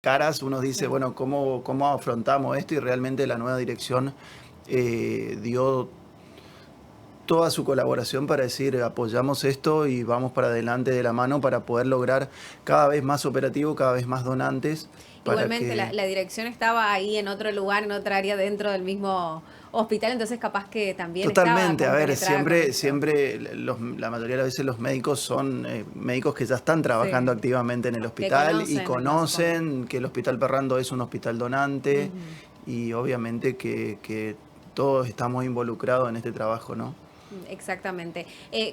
caras, uno dice, Claro. bueno, ¿cómo afrontamos esto? Y realmente la nueva dirección dio toda su colaboración para decir, apoyamos esto y vamos para adelante de la mano para poder lograr cada vez más operativo, cada vez más donantes, para Igualmente que... la dirección estaba ahí en otro lugar, en otra área dentro del mismo hospital, entonces capaz que también estaba Totalmente, a ver, compenetrada con siempre, esto. siempre la mayoría de las veces los médicos son médicos que ya están trabajando Sí, activamente en el que hospital y conocen el nosocomio. conocen que el Hospital Perrando es un hospital donante Ujú. y obviamente que todos estamos involucrados en este trabajo, ¿no? Exactamente.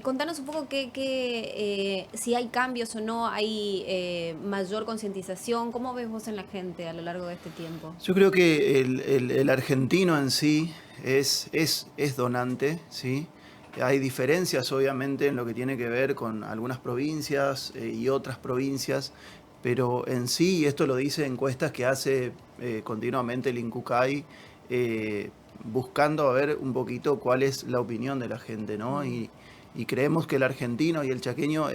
Contanos un poco si hay cambios o no, hay mayor concientización. ¿Cómo ves vos en la gente a lo largo de este tiempo? Yo creo que el argentino en sí es donante, ¿sí? Hay diferencias, obviamente, en lo que tiene que ver con algunas provincias y otras provincias, pero en sí, y esto lo dice encuestas que hace continuamente el INCUCAI, buscando a ver un poquito cuál es la opinión de la gente, ¿no? Mm. Y creemos que el argentino y el chaqueño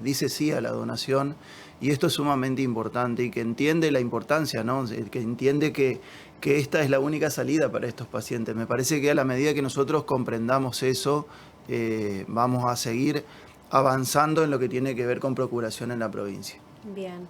dice sí a la donación y esto es sumamente importante y que entiende la importancia, ¿no? Que entiende que esta es la única salida para estos pacientes. Me parece que a la medida que nosotros comprendamos eso, vamos a seguir avanzando en lo que tiene que ver con procuración en la provincia. Bien.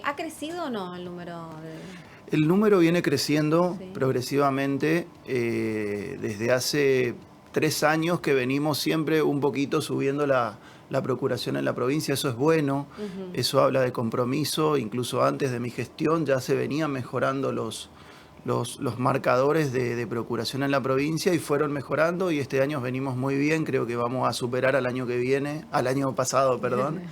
¿Ha crecido o no el número de...? El número viene creciendo Sí. progresivamente desde hace 3 años que venimos siempre un poquito subiendo la procuración en la provincia. Eso es bueno, Ujú. eso habla de compromiso. Incluso antes de mi gestión ya se venían mejorando los marcadores de procuración en la provincia y fueron mejorando y este año venimos muy bien. Creo que vamos a superar al año que viene, al año pasado, perdón.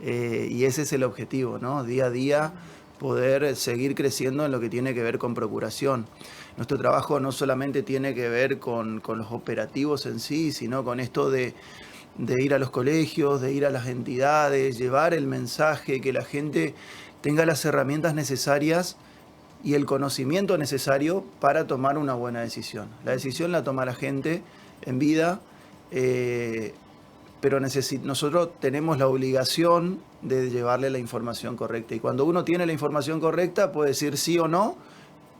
Y ese es el objetivo, ¿no? Día a día poder seguir creciendo en lo que tiene que ver con procuración. Nuestro trabajo no solamente tiene que ver con los operativos en sí, sino con esto de ir a los colegios, de ir a las entidades, llevar el mensaje, que la gente tenga las herramientas necesarias y el conocimiento necesario para tomar una buena decisión. La Ujú. decisión la toma la gente en vida, eh, pero nosotros tenemos la obligación de llevarle la información correcta. Y cuando uno tiene la información correcta, puede decir sí o no,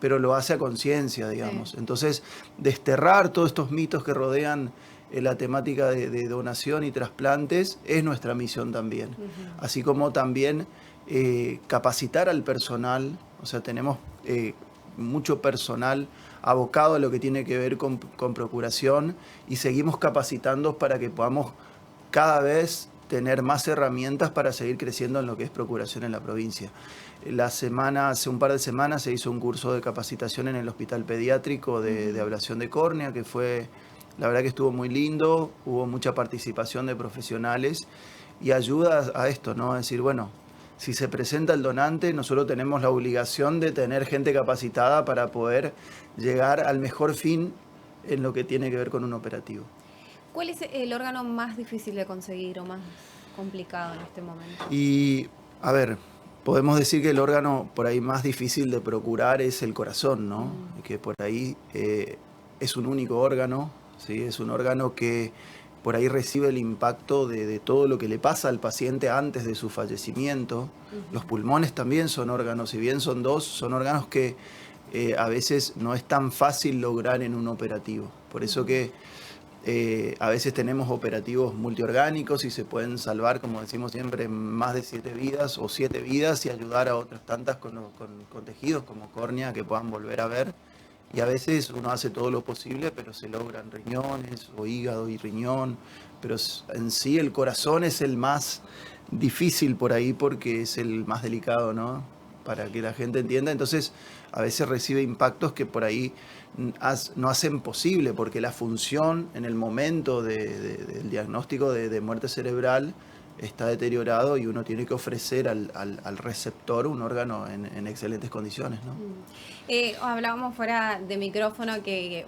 pero lo hace a conciencia, Sí. digamos. Entonces, desterrar todos estos mitos que rodean la temática de donación y trasplantes es nuestra misión también. Ujú. Así como también capacitar al personal, o sea, tenemos mucho personal abocado a lo que tiene que ver con procuración y seguimos capacitando para que podamos cada vez tener más herramientas para seguir creciendo en lo que es procuración en la provincia. Hace un par de semanas se hizo un curso de capacitación en el Hospital Pediátrico de Ujú. Ablación de Córnea, que fue, la verdad que estuvo muy lindo, hubo mucha participación de profesionales y ayuda a esto, ¿no? A decir, bueno, si se presenta el donante, nosotros tenemos la obligación de tener gente capacitada para poder llegar al mejor fin en lo que tiene que ver con un operativo. ¿Cuál es el órgano más difícil de conseguir o más complicado en este momento? Y, a ver, podemos decir que el órgano por ahí más difícil de procurar es el corazón, ¿no? Mm. Que por ahí es un único órgano, ¿sí? Es un órgano que por ahí recibe el impacto de todo lo que le pasa al paciente antes de su fallecimiento. Los Ujú. pulmones también son órganos, si bien son dos, son órganos que a veces no es tan fácil lograr en un operativo. Por eso Ujú. que a veces tenemos operativos multiorgánicos y se pueden salvar, como decimos siempre, más de 7 vidas o 7 vidas y ayudar a otras tantas con tejidos como córnea que puedan volver a ver. Y a veces uno hace todo lo posible, pero se logran riñones o hígado y riñón. Pero en sí el corazón es el más difícil por ahí porque es el más delicado, ¿no? Para que la gente entienda. Entonces a veces recibe impactos que por ahí no hacen posible porque la función en el momento del diagnóstico de muerte cerebral está deteriorado y uno tiene que ofrecer al receptor un órgano en excelentes condiciones, ¿no? Mm. Hablábamos fuera de micrófono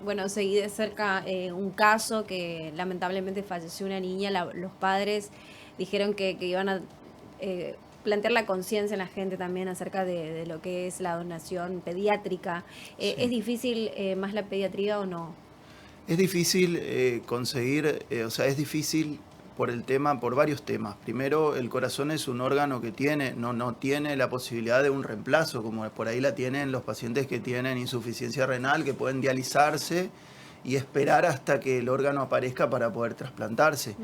bueno, seguí de cerca un caso que lamentablemente falleció una niña. Los padres dijeron que iban a plantear la conciencia en la gente también acerca de lo que es la donación pediátrica. ¿Es Sí. difícil más la pediatría o no? Es difícil conseguir, o sea, es difícil por varios temas. Primero, el corazón es un órgano que no tiene la posibilidad de un reemplazo, como por ahí la tienen los pacientes que tienen insuficiencia renal, que pueden dializarse y esperar hasta que el órgano aparezca para poder trasplantarse.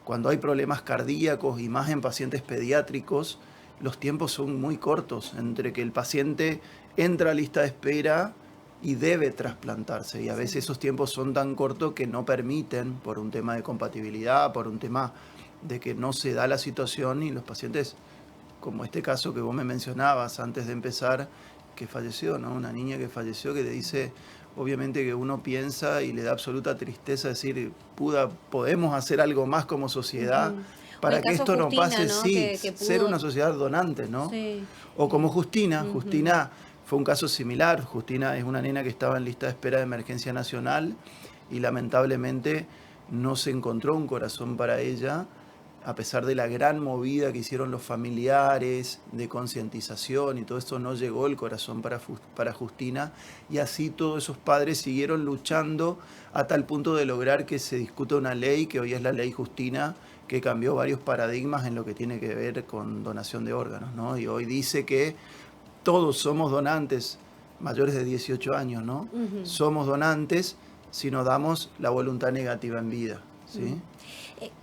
Cuando hay problemas cardíacos y más en pacientes pediátricos, los tiempos son muy cortos entre que el paciente entra a lista de espera y debe trasplantarse. Y a veces esos tiempos son tan cortos que no permiten, por un tema de compatibilidad, por un tema de que no se da la situación, y los pacientes, como este caso que vos me mencionabas antes de empezar, que falleció, ¿no? Una niña que falleció, que te dice, obviamente que uno piensa y le da absoluta tristeza decir, podemos hacer algo más como sociedad para que esto no pase, ¿no? Sí, que ser una sociedad donante, ¿no? Sí. O como Justina, Justina fue un caso similar. Justina es una nena que estaba en lista de espera de emergencia nacional y lamentablemente no se encontró un corazón para ella, a pesar de la gran movida que hicieron los familiares, de concientización y todo esto, no llegó el corazón para Justina, y así todos esos padres siguieron luchando a tal punto de lograr que se discuta una ley, que hoy es la ley Justina, que cambió varios paradigmas en lo que tiene que ver con donación de órganos, ¿no? Y hoy dice que todos somos donantes, mayores de 18 años, ¿no? Somos donantes si nos damos la voluntad negativa en vida, ¿sí?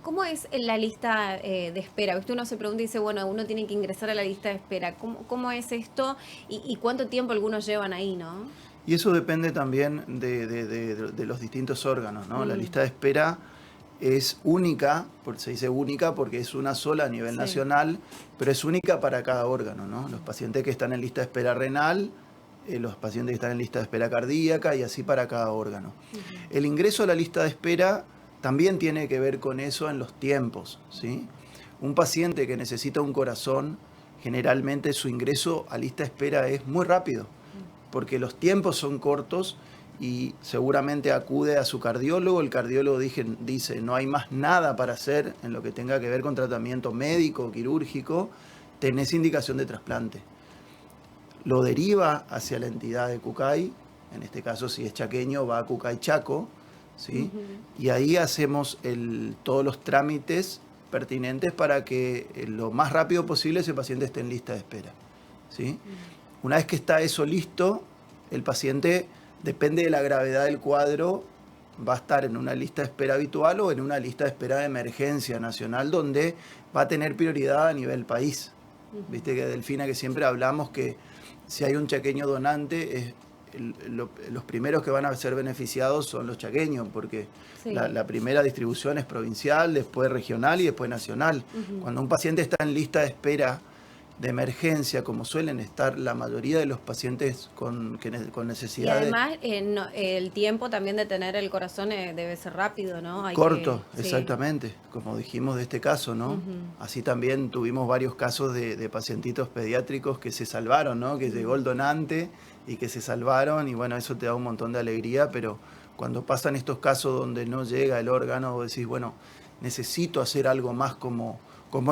¿Cómo es la lista de espera? Usted uno se pregunta y dice, bueno, uno tiene que ingresar a la lista de espera. ¿Cómo es esto y cuánto tiempo algunos llevan ahí, no? Y eso depende también de los distintos órganos, ¿no? La lista de espera es única, se dice única porque es una sola a nivel nacional, pero es única para cada órgano, ¿no? Los pacientes que están en lista de espera renal, los pacientes que están en lista de espera cardíaca, y así para cada órgano. El ingreso a la lista de espera también tiene que ver con eso en los tiempos, ¿sí? Un paciente que necesita un corazón, generalmente su ingreso a lista de espera es muy rápido, porque los tiempos son cortos y seguramente acude a su cardiólogo. El cardiólogo dice, no hay más nada para hacer en lo que tenga que ver con tratamiento médico, quirúrgico, tenés indicación de trasplante. Lo deriva hacia la entidad de Cucay, en este caso si es chaqueño va a Cucay Chaco, ¿sí? Y ahí hacemos todos los trámites pertinentes para que lo más rápido posible ese paciente esté en lista de espera, ¿sí? Una vez que está eso listo, el paciente, depende de la gravedad del cuadro, va a estar en una lista de espera habitual o en una lista de espera de emergencia nacional, donde va a tener prioridad a nivel país. Viste que, Delfina, que siempre hablamos que si hay un chaqueño donante, los primeros que van a ser beneficiados son los chaqueños, porque la primera distribución es provincial, después regional y después nacional. Cuando un paciente está en lista de espera de emergencia, como suelen estar la mayoría de los pacientes con necesidad. Y además el tiempo también de tener el corazón debe ser rápido, ¿no? Corto, exactamente, como dijimos de este caso, ¿no? Así también tuvimos varios casos de pacientitos pediátricos que se salvaron, ¿no? Que llegó el donante y que se salvaron, y bueno, eso te da un montón de alegría, pero cuando pasan estos casos donde no llega el órgano, vos decís, bueno, necesito hacer algo más como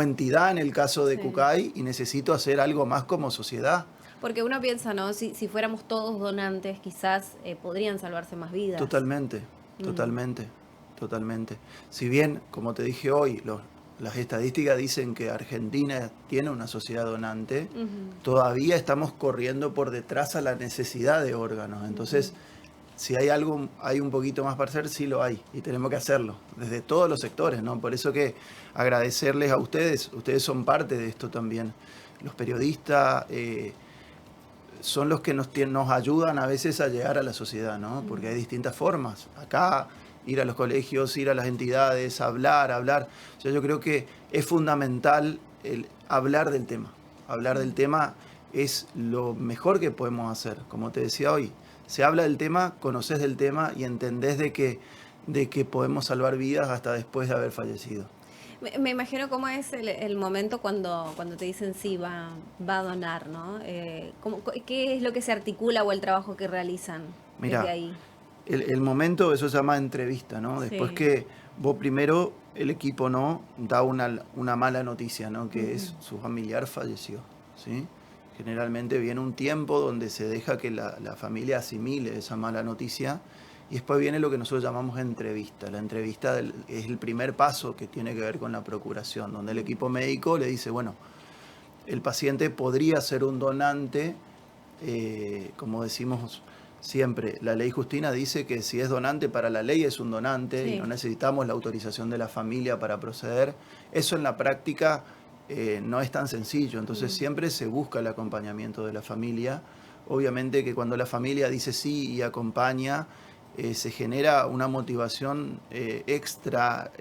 entidad en el caso de Cucay, y necesito hacer algo más como sociedad. Porque uno piensa, ¿no? Si fuéramos todos donantes, quizás podrían salvarse más vidas. Totalmente. Si bien, como te dije hoy, las estadísticas dicen que Argentina tiene una sociedad donante, todavía estamos corriendo por detrás a la necesidad de órganos. Entonces, si hay un poquito más para hacer, sí lo hay, y tenemos que hacerlo, desde todos los sectores, ¿no? Por eso que agradecerles a ustedes son parte de esto también. Los periodistas son los que nos ayudan a veces a llegar a la sociedad, ¿no? Porque hay distintas formas. Acá, ir a los colegios, ir a las entidades, hablar. O sea, yo creo que es fundamental hablar del tema. Hablar del tema es lo mejor que podemos hacer, como te decía hoy. Se habla del tema, conoces del tema y entendés de que podemos salvar vidas hasta después de haber fallecido. Me imagino cómo es el momento cuando te dicen sí, va a donar, ¿no? ¿Qué es lo que se articula o el trabajo que realizan desde ahí? El momento, eso se llama entrevista, ¿no? Después que vos primero, el equipo da una mala noticia, ¿no? Que es su familiar falleció, ¿sí? Generalmente viene un tiempo donde se deja que la familia asimile esa mala noticia, y después viene lo que nosotros llamamos entrevista. La entrevista es el primer paso que tiene que ver con la procuración, donde el equipo médico le dice, bueno, el paciente podría ser un donante, como decimos siempre, la ley Justina dice que si es donante para la ley es un donante, sí, y no necesitamos la autorización de la familia para proceder. Eso en la práctica no es tan sencillo, entonces siempre se busca el acompañamiento de la familia. Obviamente que cuando la familia dice sí y acompaña, se genera una motivación extra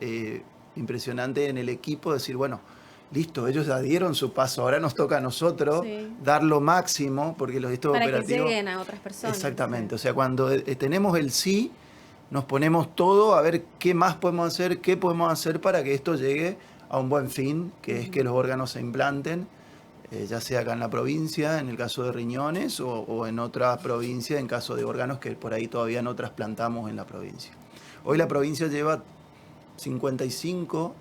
impresionante en el equipo, decir, bueno, listo, ellos ya dieron su paso, ahora nos toca a nosotros dar lo máximo, porque los estos operativos... Para que lleguen a otras personas. Exactamente, o sea, cuando tenemos el sí, nos ponemos todo a ver qué más podemos hacer, qué podemos hacer para que esto llegue a un buen fin, que es que los órganos se implanten, ya sea acá en la provincia, en el caso de riñones, o en otra provincia, en caso de órganos que por ahí todavía no trasplantamos en la provincia. Hoy la provincia lleva 55...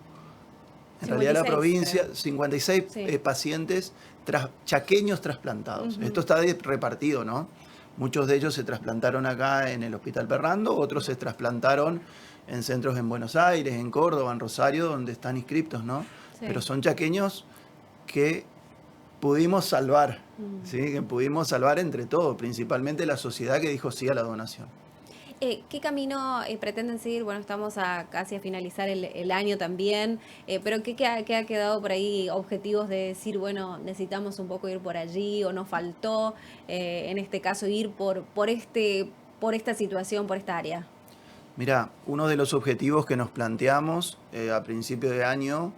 En realidad la provincia, creo. 56 pacientes chaqueños trasplantados. Esto está repartido, ¿no? Muchos de ellos se trasplantaron acá en el Hospital Perrando, otros se trasplantaron en centros en Buenos Aires, en Córdoba, en Rosario, donde están inscriptos, ¿no? Sí. Pero son chaqueños que pudimos salvar, ¿sí? Que pudimos salvar entre todos, principalmente la sociedad que dijo sí a la donación. ¿Qué camino pretenden seguir? Bueno, estamos casi a finalizar el año también, pero ¿qué ha quedado por ahí? Objetivos de decir, bueno, necesitamos un poco ir por allí o nos faltó, en este caso, ir por esta situación, por esta área. Mira, uno de los objetivos que nos planteamos a principio de año,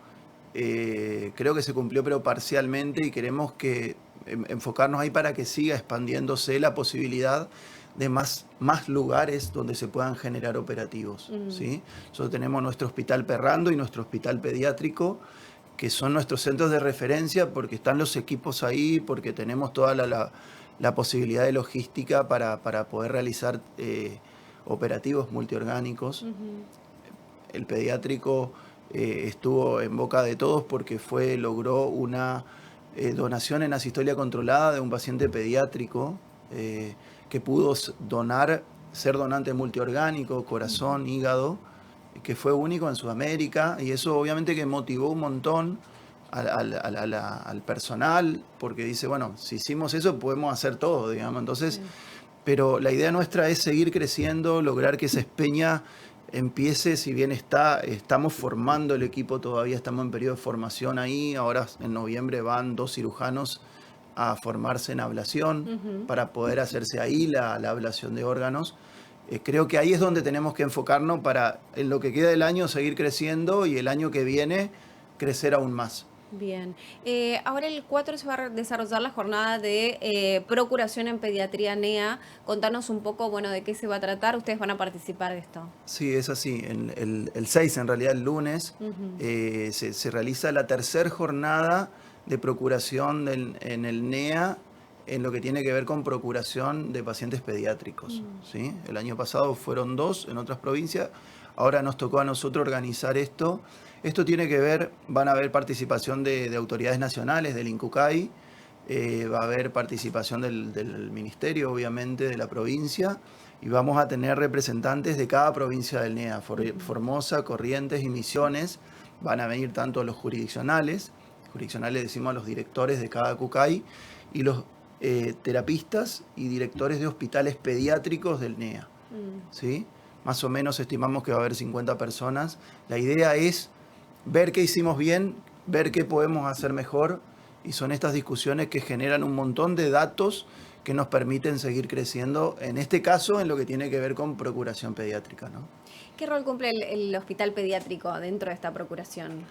creo que se cumplió pero parcialmente y queremos que enfocarnos ahí para que siga expandiéndose la posibilidad de más lugares donde se puedan generar operativos, ¿sí? Nosotros tenemos nuestro Hospital Perrando y nuestro Hospital Pediátrico, que son nuestros centros de referencia porque están los equipos ahí, porque tenemos toda la posibilidad de logística para poder realizar operativos multiorgánicos. El pediátrico estuvo en boca de todos porque logró una donación en asistolia controlada de un paciente pediátrico, que pudo ser donante multiorgánico, corazón, hígado, que fue único en Sudamérica, y eso obviamente que motivó un montón al personal, porque dice, bueno, si hicimos eso podemos hacer todo, digamos, entonces, pero la idea nuestra es seguir creciendo, lograr que esa Espeña empiece, si bien estamos formando el equipo todavía, estamos en periodo de formación ahí, ahora en noviembre van 2 cirujanos a formarse en ablación para poder hacerse ahí la ablación de órganos. Creo que ahí es donde tenemos que enfocarnos para en lo que queda del año seguir creciendo y el año que viene crecer aún más. Bien. Ahora el 4 se va a desarrollar la jornada de procuración en pediatría NEA. Contanos un poco, bueno, de qué se va a tratar. ¿Ustedes van a participar de esto? Sí, es así. El 6, en realidad el lunes, se realiza la tercera jornada de procuración en el NEA en lo que tiene que ver con procuración de pacientes pediátricos. ¿Sí? El año pasado fueron 2 en otras provincias, ahora nos tocó a nosotros organizar esto. Esto tiene que ver, van a haber participación de autoridades nacionales, del INCUCAI, va a haber participación del ministerio, obviamente, de la provincia, y vamos a tener representantes de cada provincia del NEA, Formosa, Corrientes y Misiones. Van a venir tanto los jurisdiccionales decimos a los directores de cada CUCAI, y los terapistas y directores de hospitales pediátricos del NEA. ¿Sí? Más o menos estimamos que va a haber 50 personas. La idea es ver qué hicimos bien, ver qué podemos hacer mejor, y son estas discusiones que generan un montón de datos que nos permiten seguir creciendo, en este caso en lo que tiene que ver con procuración pediátrica, ¿no? ¿Qué rol cumple el hospital pediátrico dentro de esta procuración?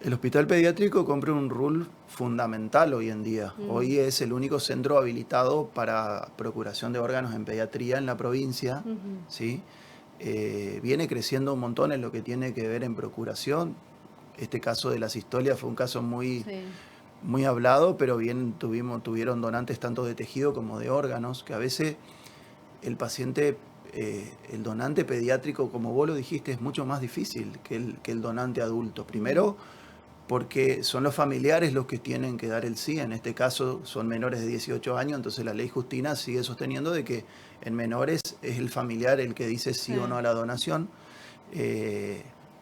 El hospital pediátrico cumple un rol fundamental hoy en día. Hoy es el único centro habilitado para procuración de órganos en pediatría en la provincia, ¿sí? Viene creciendo un montón en lo que tiene que ver en procuración. Este caso de la sistolia fue un caso muy hablado, pero bien tuvieron donantes tanto de tejido como de órganos, que a veces el paciente, el donante pediátrico, como vos lo dijiste, es mucho más difícil que el donante adulto. Primero, porque son los familiares los que tienen que dar el sí. En este caso son menores de 18 años, entonces la ley Justina sigue sosteniendo de que en menores es el familiar el que dice sí o no a la donación.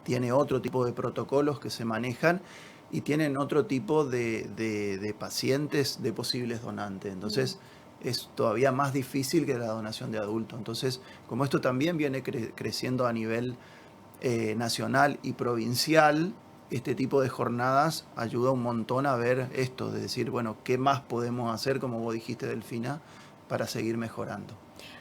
Tiene otro tipo de protocolos que se manejan y tienen otro tipo de pacientes de posibles donantes. Entonces es todavía más difícil que la donación de adultos. Entonces, como esto también viene creciendo a nivel nacional y provincial, este tipo de jornadas ayuda un montón a ver esto, de decir, bueno, ¿qué más podemos hacer, como vos dijiste, Delfina, para seguir mejorando?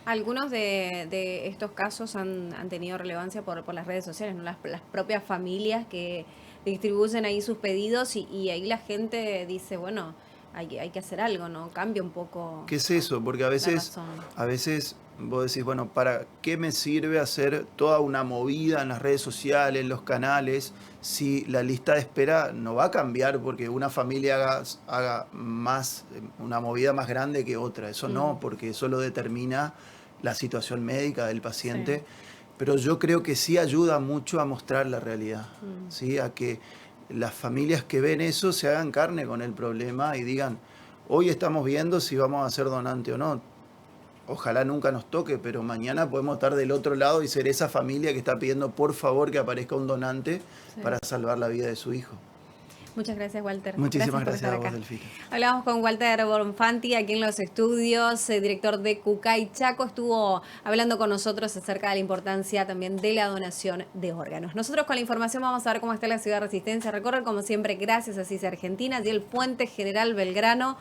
Algunos de estos casos han tenido relevancia por las redes sociales, ¿no? Las propias familias que distribuyen ahí sus pedidos y ahí la gente dice, bueno, hay que hacer algo, ¿no? Cambia un poco ¿Qué es eso? Porque la razón. a veces vos decís, bueno, ¿para qué me sirve hacer toda una movida en las redes sociales, en los canales, si la lista de espera no va a cambiar porque una familia haga más, una movida más grande que otra? Eso no, porque eso lo determina la situación médica del paciente. Sí. Pero yo creo que sí ayuda mucho a mostrar la realidad, ¿sí? A que las familias que ven eso se hagan carne con el problema y digan, hoy estamos viendo si vamos a ser donante o no. Ojalá nunca nos toque, pero mañana podemos estar del otro lado y ser esa familia que está pidiendo por favor que aparezca un donante para salvar la vida de su hijo. Muchas gracias, Walter. Muchísimas Gracias gracias a por vos, estar acá. Delfina. Hablamos con Walter Bonfanti aquí en los estudios, director de Cucay Chaco. Estuvo hablando con nosotros acerca de la importancia también de la donación de órganos. Nosotros con la información vamos a ver cómo está la ciudad de Resistencia. Recorre como siempre gracias a CIS Argentina y el Puente General Belgrano.